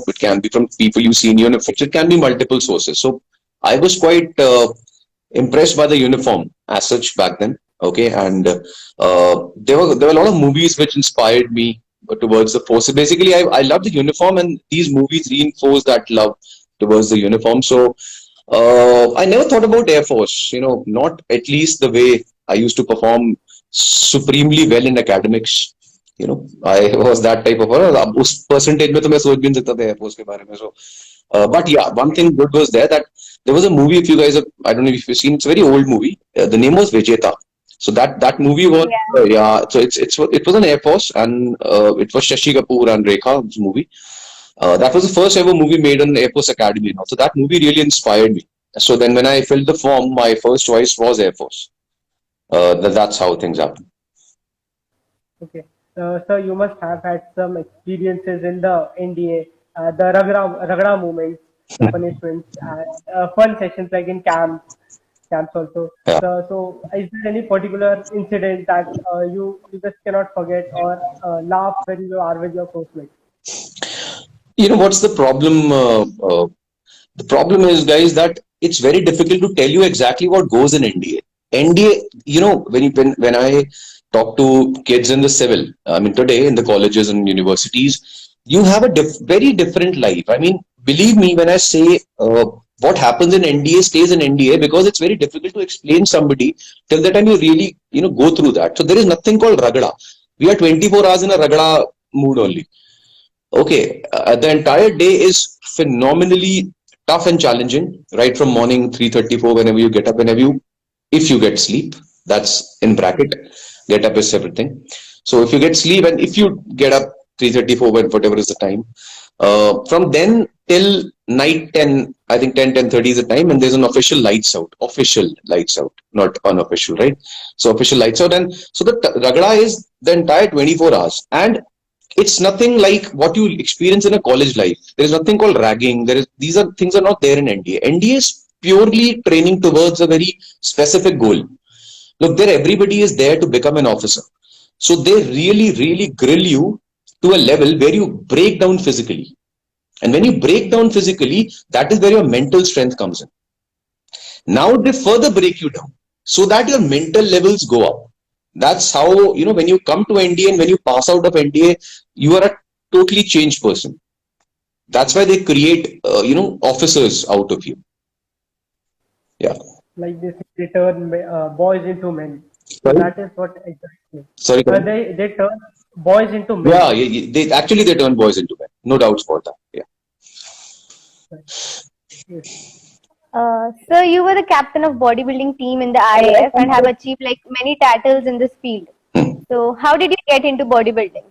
it can be from people you see in uniforms, it can be multiple sources. So I was quite impressed by the uniform as such back then. Okay, and there were a lot of movies which inspired me towards the force. So basically, I love the uniform, and these movies reinforce that love towards the uniform. So I never thought about Air Force, not at least the way I used to perform supremely well in academics. I was that type of अब उस percentage में तो मैं सोच भी नहीं सकता था Air Force के बारे में. So but yeah, one thing good was there, that there was a movie, if you guys have, I don't know if you've seen, it's a very old movie. The name was Vijeta. So that movie was Yeah. yeah. So it was an Air Force, and it was Shashi Kapoor and Rekha's movie. That was the first ever movie made on Air Force Academy. So that movie really inspired me. So then when I filled the form, my first choice was Air Force. That's how things happen. Okay. So you must have had some experiences in the NDA, the Ragda movements, the punishments, and fun sessions like in camps also. Yeah. So is there any particular incident that you just cannot forget or laugh when you are with your close What's the problem? The problem is, guys, that it's very difficult to tell you exactly what goes in NDA. NDA, when I talk to kids in the civil, I mean, today in the colleges and universities, you have a very different life. I mean, believe me when I say what happens in NDA stays in NDA, because it's very difficult to explain somebody till the time you really, go through that. So there is nothing called ragda. We are 24 hours in a ragda mood only. Okay, the entire day is phenomenally tough and challenging, right from morning 3:34, whenever you get up, if you get sleep, that's in bracket, get up is everything. So if you get sleep, and if you get up 3:34, whatever is the time, from then till night 10, I think 10:30 is the time, and there's an official lights out, not unofficial, right? So official lights out, and so the ragda is the entire 24 hours, and it's nothing like what you experience in a college life. There is nothing called ragging. These are things are not there in NDA. NDA is purely training towards a very specific goal. Look, there everybody is there to become an officer. So they really, really grill you to a level where you break down physically. And when you break down physically, that is where your mental strength comes in. Now they further break you down so that your mental levels go up. That's how, when you come to NDA and when you pass out of NDA, you are a totally changed person. That's why they create, officers out of you. Yeah. Like this, they turn boys into men. So Sorry? that is what exactly. Sorry. They turn boys into men. Yeah, they turn boys into men. No doubts about that. Yeah. Yes. So you were the captain of bodybuilding team in the IAF and have achieved like many titles in this field. So how did you get into bodybuilding?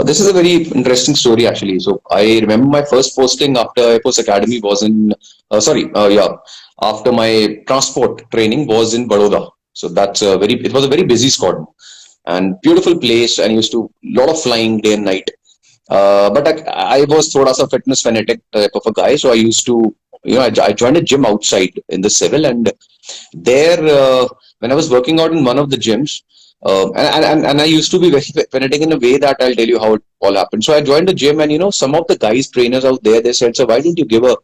This is a very interesting story, actually. So I remember my first posting after Air Force Academy was in, after my transport training was in Baroda. So it was a very busy squad and beautiful place, and used to lot of flying day and night. But I was thoda sa fitness fanatic type of a guy, so I used to, I joined a gym outside in the civil, and there when I was working out in one of the gyms, and I used to be very fanatic in a way that I'll tell you how it all happened. So I joined the gym, and some of the guys, trainers out there, they said, "So why don't you give a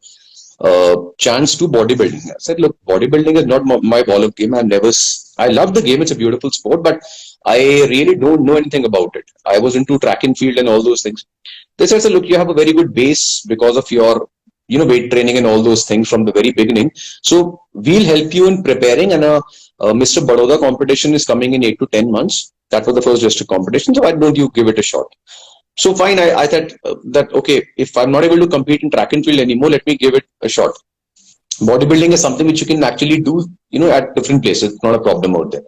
chance to bodybuilding?" I said, "Look, bodybuilding is not my ball of game. I love the game; it's a beautiful sport, but I really don't know anything about it. I was into track and field and all those things." They said, "So look, you have a very good base because of your weight training and all those things from the very beginning. So we'll help you in preparing, and Mr. Baroda competition is coming in 8 to 10 months. That was the first district competition. So why don't you give it a shot?" So fine, I thought that, okay, if I'm not able to compete in track and field anymore, let me give it a shot. Bodybuilding is something which you can actually do, at different places. It's not a problem out there.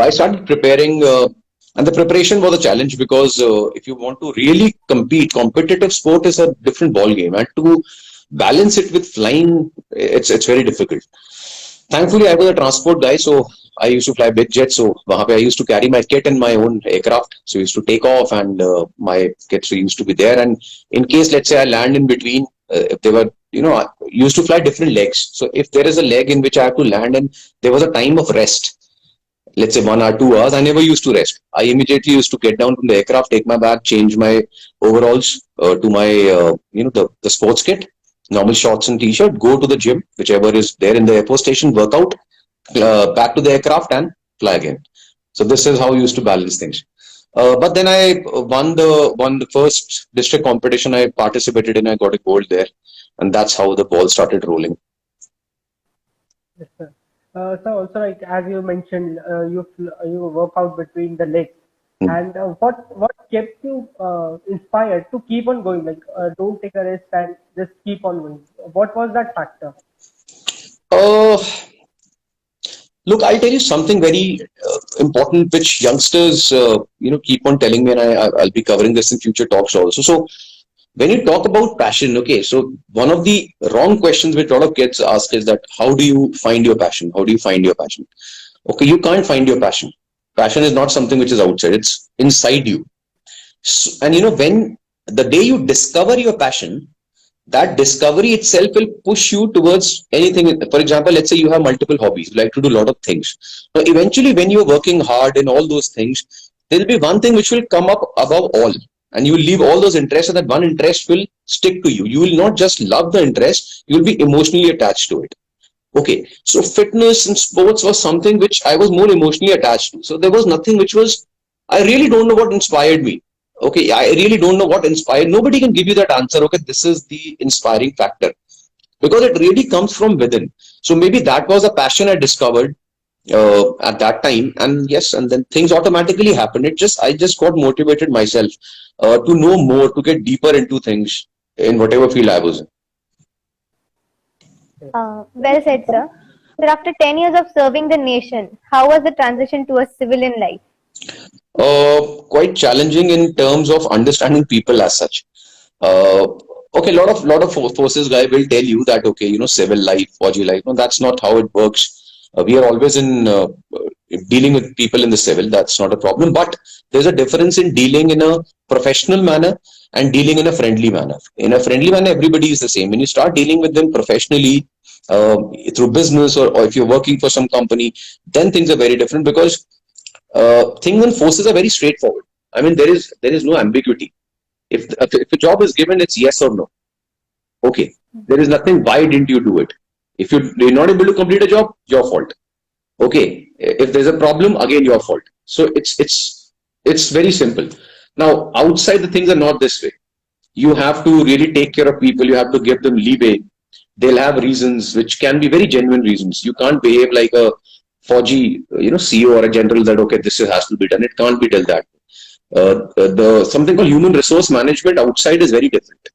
I started preparing, and the preparation was a challenge because if you want to really compete, competitive sport is a different ball game, and to balance it with flying, it's very difficult. Thankfully, I was a transport guy, so I used to fly big jets. So I used to carry my kit in my own aircraft. So I used to take off, and my kits used to be there. And in case, let's say, I land in between, if they were, I used to fly different legs. So if there is a leg in which I have to land, and there was a time of rest, let's say 1 hour, 2 hours, I never used to rest. I immediately used to get down from the aircraft, take my bag, change my overalls to my, the sports kit, normal shorts and t-shirt, go to the gym, whichever is there in the airport station, work out, back to the aircraft and fly again. So this is how I used to balance things. But then I won the first district competition I participated in. I got a gold there, and that's how the ball started rolling. Yes, sir. So also like as you mentioned, you work out between the legs, Hmm. and what kept you inspired to keep on going? Like don't take a rest and just keep on going. What was that factor? Uh, Look, I'll tell you something very important, which youngsters, keep on telling me, and I'll be covering this in future talks also. So, when you talk about passion, okay, so one of the wrong questions which a lot of kids ask is that how do you find your passion? How do you find your passion? Okay, you can't find your passion. Passion is not something which is outside; it's inside you. And when the day you discover your passion, that discovery itself will push you towards anything. For example, let's say you have multiple hobbies, you like to do a lot of things. Now, eventually, when you're working hard in all those things, there'll be one thing which will come up above all, and you will leave all those interests, and that one interest will stick to you. You will not just love the interest, you will be emotionally attached to it. Okay, so fitness and sports was something which I was more emotionally attached to. So there was nothing which was, I really don't know what inspired me. Okay, I really don't know what inspired. Nobody can give you that answer. Okay, this is the inspiring factor because it really comes from within. So maybe that was a passion I discovered at that time, and yes, and then things automatically happened. I just got motivated myself to know more, to get deeper into things in whatever field I was in. Well said, sir. Sir, after 10 years of serving the nation, how was the transition to a civilian life? Quite challenging in terms of understanding people as such. Uh, okay, lot of forces guy will tell you that okay, civil life, Fauji life. No, that's not how it works. We are always in dealing with people in the civil. That's not a problem. But there's a difference in dealing in a professional manner and dealing in a friendly manner. In a friendly manner, everybody is the same. When you start dealing with them professionally, through business, or if you're working for some company, then things are very different because things and forces are very straightforward. I mean, there is no ambiguity. If a job is given, it's yes or no. Okay, there is nothing. Why didn't you do it? If you're not able to complete a job, your fault. Okay, if there's a problem, again your fault. So it's very simple. Now, outside the things are not this way. You have to really take care of people. You have to give them leeway. They'll have reasons which can be very genuine reasons. You can't behave like a Fauji, CEO or a general that okay, this has to be done. It can't be done that. The something called human resource management outside is very different.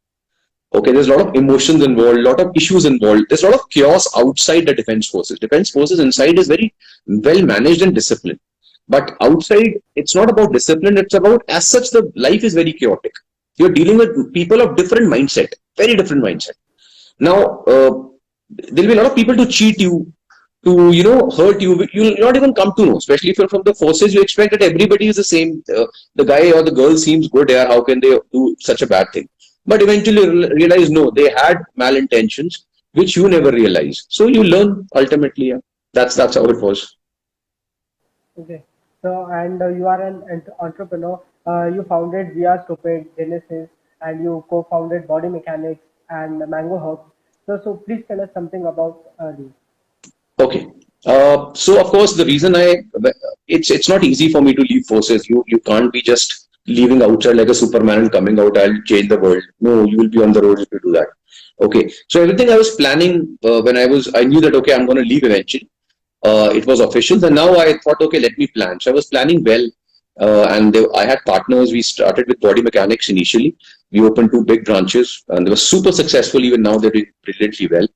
Okay, there's a lot of emotions involved, a lot of issues involved. There's a lot of chaos outside the defense forces. Defense forces inside is very well managed and disciplined. But outside, it's not about discipline. It's about, as such, the life is very chaotic. You're dealing with people of different mindset, very different mindset. Now, there'll be a lot of people to cheat you, to hurt you. You'll not even come to know. Especially if you're from the forces, you expect that everybody is the same. The guy or the girl seems good here. How can they do such a bad thing? But eventually realize no, they had malintentions, which you never realize. So you learn ultimately. Yeah. That's how it was. Okay. So, and you are an entrepreneur. You founded We Are Stupid, Genesis, and you co-founded Body Mechanics and Mango Hub. So please tell us something about these. Okay. So of course the reason it's not easy for me to leave forces. You can't be just leaving outside like a Superman and coming out. I'll change the world. No, you will be on the road if you do that. Okay. So everything I was planning when I knew that okay, I'm going to leave eventually. It was official. And now I thought, okay, let me plan. So I was planning well. I had partners. We started with Body Mechanics initially. We opened 2 big branches and they were super successful. Even now they're doing brilliantly well.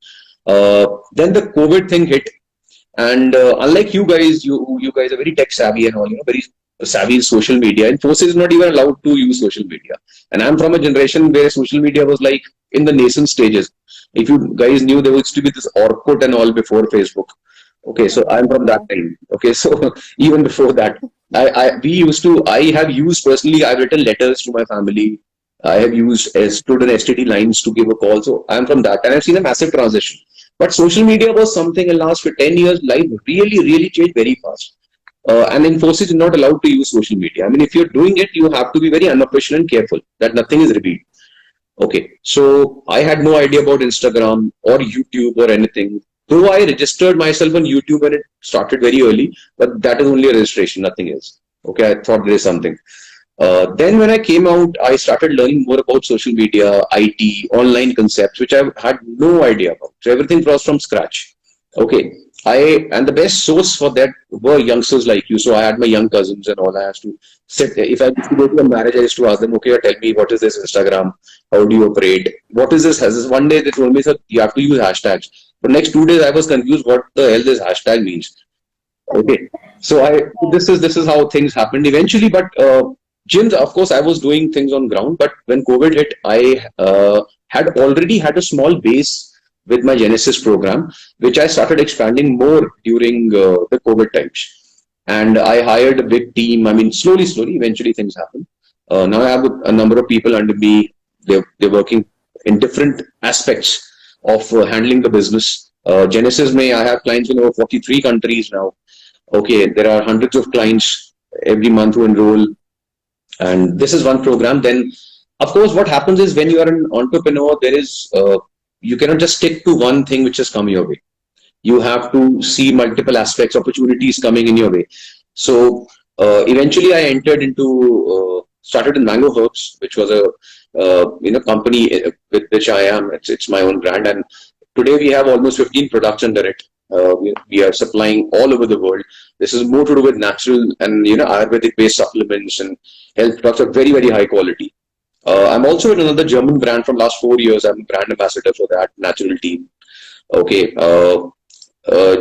Then the COVID thing hit. And unlike you guys, you guys are very tech savvy and all, very savvy in social media. And Infosys is not even allowed to use social media. And I'm from a generation where social media was like in the nascent stages. If you guys knew, there used to be this Orkut and all before Facebook. Okay, so I'm from that time. Okay, so even before that, I have used personally. I've written letters to my family. I have used stood on STD lines to give a call. So I'm from that, and I've seen a massive transition. But social media was something in last for 10 years. Life really, really changed very fast. and Infosys is not allowed to use social media. I mean, if you're doing it, you have to be very unofficial and careful that nothing is revealed. Okay, so I had no idea about Instagram or YouTube or anything. Though I registered myself on YouTube when it started very early, but that is only a registration, nothing else. Okay, I thought there is something. Then when I came out, I started learning more about social media, IT, online concepts, which I had no idea about. So everything was from scratch. Okay. And the best source for that were youngsters like you. So I had my young cousins and all. I used to sit there. If I used to go to a marriage, I used to ask them, okay, tell me what is this Instagram? How do you operate? What is this? Has this one day they told me, sir, you have to use hashtags. But next 2 days I was confused what the hell this hashtag means. Okay. So this is how things happened eventually. But gyms, of course, I was doing things on ground. But when COVID hit, I had already had a small base with my Genesis program, which I started expanding more during the COVID times. And I hired a big team. I mean, slowly, eventually things happen. Now I have a number of people under me. They're working in different aspects of handling the business. Genesis may I have clients in over 43 countries now. Okay, there are hundreds of clients every month who enroll, and this is one program. Then, of course, what happens is when you are an entrepreneur, there is you cannot just stick to one thing which has come your way. You have to see multiple aspects, opportunities coming in your way. So eventually, I entered into started in Mango Herbs, which was a company with which I am. It's my own brand, and today we have almost 15 products under it. We are supplying all over the world. This is more to do with natural and Ayurvedic based supplements and health products of very very high quality. I'm also in another German brand from last 4 years. I'm a brand ambassador for that natural team. Okay.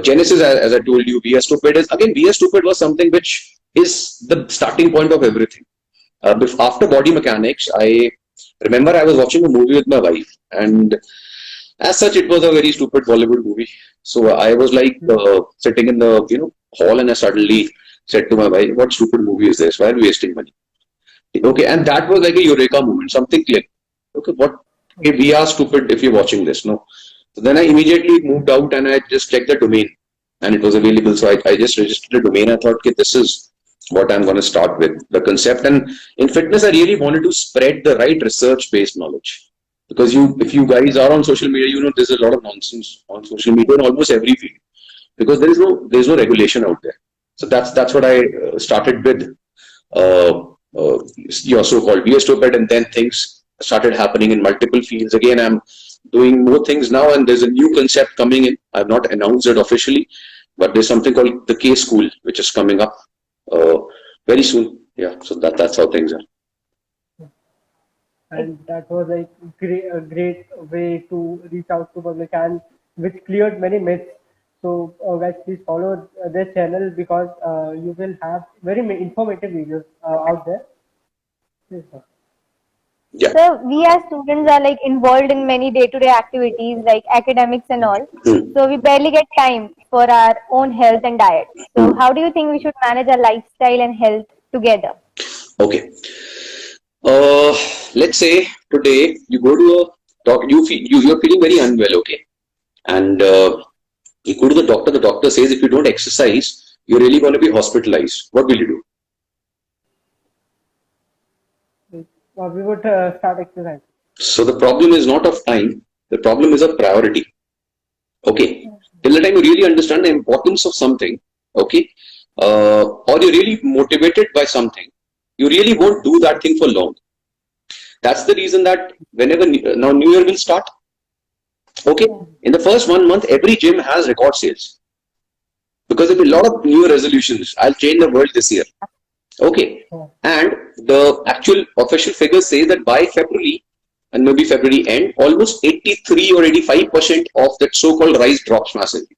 Genesis, as I told you, VS Stupid is again. VS Stupid was something which is the starting point of everything. After Body Mechanics, I remember I was watching a movie with my wife, and as such, it was a very stupid Bollywood movie. So I was like sitting in the hall, and I suddenly said to my wife, "What stupid movie is this? Why are we wasting money?" Okay, and that was like a eureka moment. Something clicked. Okay, what? Okay, we are stupid if you're watching this. No. So then I immediately moved out and I just checked the domain, and it was available. So I just registered the domain. I thought, okay, this is what I'm going to start with the concept. And in fitness, I really wanted to spread the right research-based knowledge. Because if you guys are on social media, there's a lot of nonsense on social media in almost every field. Because there's no regulation out there. So that's what I started with your so-called VS Stupid, and then things started happening in multiple fields. Again, I'm doing more things now, and there's a new concept coming in. I've not announced it officially, but there's something called the K School, which is coming up very soon. Yeah, so that's how things are. And that was like a great way to reach out to public and which cleared many myths. So guys, please follow this channel because you will have very informative videos out there. Yes, sir. Yeah. So we as students are like involved in many day-to-day activities like academics and all. So we barely get time for our own health and diet. So how do you think we should manage our lifestyle and health together? Okay. Let's say today you go to a doctor, you're feeling very unwell, okay, and you go to the doctor. The doctor says if you don't exercise, you're really going to be hospitalized. What will you do? We would start exercise. So the problem is not of time. The problem is of priority. Okay. Till the time you really understand the importance of something, okay, or you're really motivated by something, you really won't do that thing for long. That's the reason that whenever now New Year will start, okay, in the first 1 month, every gym has record sales because there'll be a lot of new resolutions. I'll change the world this year. Okay, and the actual official figures say that by February and maybe February end, almost 83 or 85% of that so-called rise drops massively.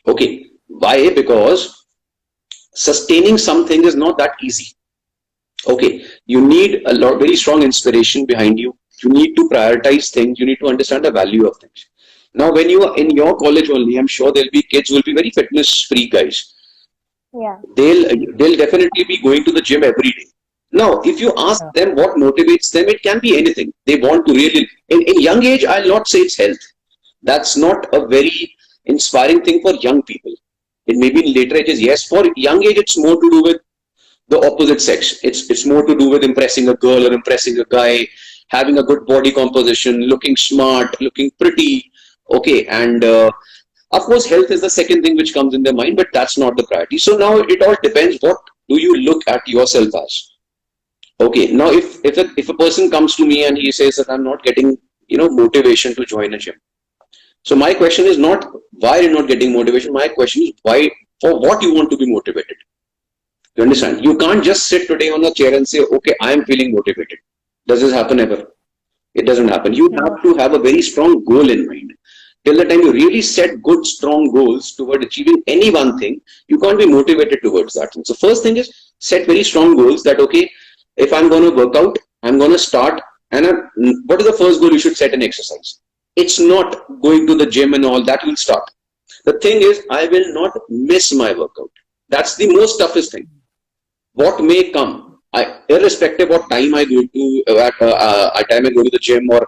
Okay, why? Because sustaining something is not that easy. Okay, you need a lot, very strong inspiration behind you. You need to prioritize things. You need to understand the value of things. Now, when you are in your college only, I'm sure there'll be kids who will be very fitness free guys. Yeah. They'll definitely be going to the gym every day. Now, if you ask them what motivates them, it can be anything. They want to really, in young age, I'll not say it's health. That's not a very inspiring thing for young people. It may be in later ages. Yes, for young age, it's more to do with the opposite sex. It's more to do with impressing a girl or impressing a guy, having a good body composition, looking smart, looking pretty. Okay, and of course, health is the second thing which comes in their mind, but that's not the priority. So now it all depends. What do you look at yourself as? Okay, now if a person comes to me and he says that I'm not getting motivation to join a gym. So my question is not why you're not getting motivation. My question is why, for what you want to be motivated. You understand? You can't just sit today on a chair and say, okay, I am feeling motivated. Does this happen ever? It doesn't happen. You have to have a very strong goal in mind. Till the time you really set good, strong goals toward achieving any one thing, you can't be motivated towards that. So first thing is set very strong goals that, okay, if I'm going to work out, I'm going to start. And what is the first goal you should set in exercise? It's not going to the gym and all that. You'll start. The thing is, I will not miss my workout. That's the most toughest thing. What may come, irrespective what time I go to, at time I go to the gym, or